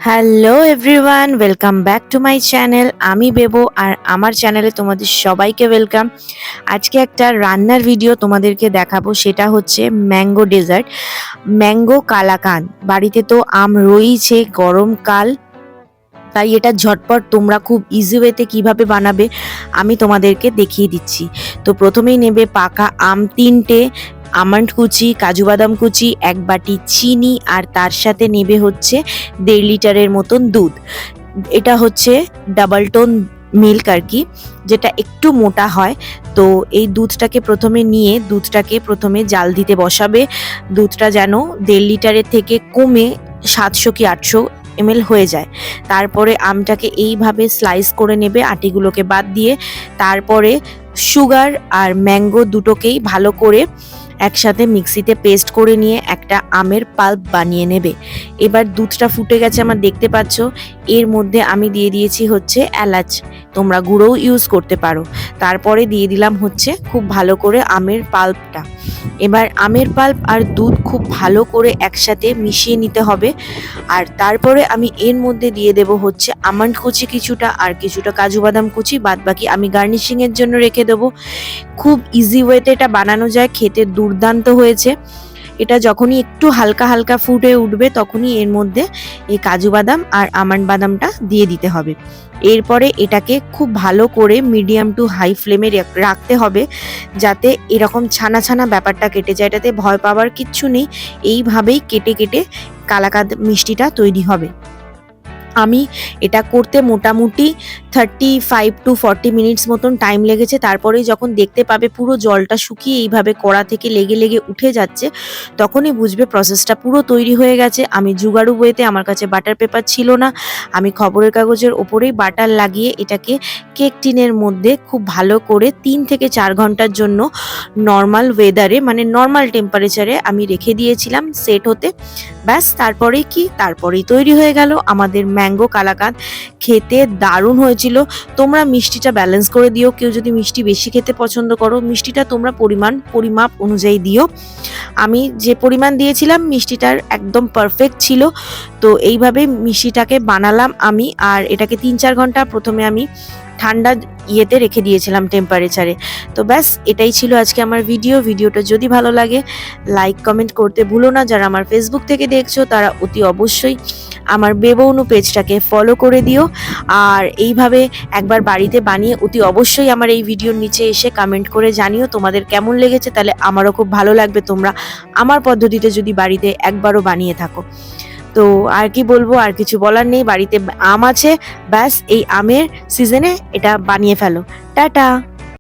Hello everyone, welcome back to my channel. আমি বেবো আর আমার চ্যানেলে তোমাদের সবাইকে ওয়েলকাম। আজকে একটা রান্নার ভিডিও তোমাদেরকে দেখাবো, সেটা হচ্ছে ম্যাঙ্গো ডেজার্ট, ম্যাঙ্গো কালাকাঁদ। বাড়িতে তো আম রয়েছে, গরমকাল, তাই এটা ঝটপট তোমরা খুব ইজি ওয়েতে কীভাবে বানাবে আমি তোমাদেরকে দেখিয়ে দিচ্ছি। তো প্রথমেই নেবে পাকা আম 3টে, আমন্ড কুচি, কাজু বাদাম কুচি, 1 বাটি চিনি, আর তার সাথে নেবে হচ্ছে 1.5 লিটারের মতন দুধ। এটা হচ্ছে ডাবল টোন মিল্ক আর কি, যেটা একটু মোটা হয়। তো এই দুধটাকে প্রথমে জাল দিতে বসাবে। দুধটা যেন 1.5 লিটারের থেকে কমে 700 কি 800 ml হয়ে যায়। তারপরে আমটাকে এইভাবে স্লাইস করে নেবে, আটিগুলোকে বাদ দিয়ে। তারপরে সুগার আর ম্যাঙ্গো দুটোকেই ভালো করে একসাথে মিক্সিতে পেস্ট করে নিয়ে একটা আমের পাল্প বানিয়ে নেবে। এবার দুধটা ফুটে গেছে আমার, দেখতে পাচ্ছ। এর মধ্যে আমি দিয়ে দিয়েছি হচ্ছে এলাচ, তোমরা গুঁড়োও ইউজ করতে পারো। তারপরে দিয়ে দিলাম হচ্ছে খুব ভালো করে আমের পাল্পটা। এবার আমের পাল্প আর দুধ খুব ভালো করে একসাথে মিশিয়ে নিতে হবে। আর তারপরে আমি এর মধ্যে দিয়ে দেব হচ্ছে আমন্ড কুচি কিছুটা, আর কিছুটা কাজু বাদাম কুচি, বাদ বাকি আমি গার্নিশিংয়ের জন্য রেখে দেবো। খুব ইজি ওয়েতে এটা বানানো যায়, খেতে দুর্দান্ত হয়েছে। এটা যখনই একটু হালকা হালকা ফুটে উঠবে তখনই এর মধ্যে এই কাজু বাদাম আর আমন্ড বাদামটা দিয়ে দিতে হবে। এরপরে এটাকে খুব ভালো করে মিডিয়াম টু হাই ফ্লেমে রাখতে হবে, যাতে এরকম ছানা ছানা ব্যাপারটা কেটে যায়। এটাতে ভয় পাওয়ার কিচ্ছু নেই, এইভাবেই কেটে কেটে কালাকাঁদ মিষ্টিটা তৈরি হবে। আমি এটা করতে মোটামুটি 35 to 40 মিনিটস মতন টাইম লেগেছে। তারপরেই যখন দেখতে পাবে পুরো জলটা শুকিয়ে এইভাবে কড়া থেকে লেগে লেগে উঠে যাচ্ছে, তখনই বুঝবে প্রসেসটা পুরো তৈরি হয়ে গেছে। আমি জুগাড়ু বইতে, আমার কাছে বাটার পেপার ছিল না, আমি খবরের কাগজের ওপরেই বাটার লাগিয়ে এটাকে কেক টিনের মধ্যে খুব ভালো করে 3 থেকে 4 ঘন্টার জন্য নর্মাল ওয়েদারে, মানে নর্মাল টেম্পারেচারে আমি রেখে দিয়েছিলাম সেট হতে। ব্যাস, তারপরেই তৈরি হয়ে গেল আমাদের ম্যাঙ্গো কালাকাঁদ। খেতে দারুণ হয়েছিল। তোমরা মিষ্টিটা ব্যালেন্স করে দিও, কেউ যদি মিষ্টি বেশি খেতে পছন্দ করো, মিষ্টিটা তোমরা পরিমাপ অনুযায়ী দিও। আমি যে পরিমাণ দিয়েছিলাম মিষ্টিটার একদম পারফেক্ট ছিল। তো এইভাবে মিষ্টিটাকে বানালাম আমি, আর এটাকে 3-4 ঘন্টা প্রথমে আমি ঠান্ডা ইয়েতে রেখে দিয়েছিলাম টেম্পারেচারে। তো ব্যাস, এটাই ছিল আজকে আমার ভিডিওটা যদি ভালো লাগে লাইক কমেন্ট করতে ভুলো না। যারা আমার ফেসবুক থেকে দেখছো তারা অতি অবশ্যই আমার বেবৌনু পেজটাকে ফলো করে দিও। আর এইভাবে একবার বাড়িতে বানিয়ে অতি অবশ্যই আমার এই ভিডিওর নিচে এসে কমেন্ট করে জানিও তোমাদের কেমন লেগেছে, তাহলে আমারও খুব ভালো লাগবে তোমরা আমার পদ্ধতিতে যদি বাড়িতে একবারও বানিয়ে থাকো। তো আর কি বলবো, আর কিছু বলার নেই। বাড়িতে আম আছে, ব্যাস এই আমের সিজনে এটা বানিয়ে ফেলো। টাটা।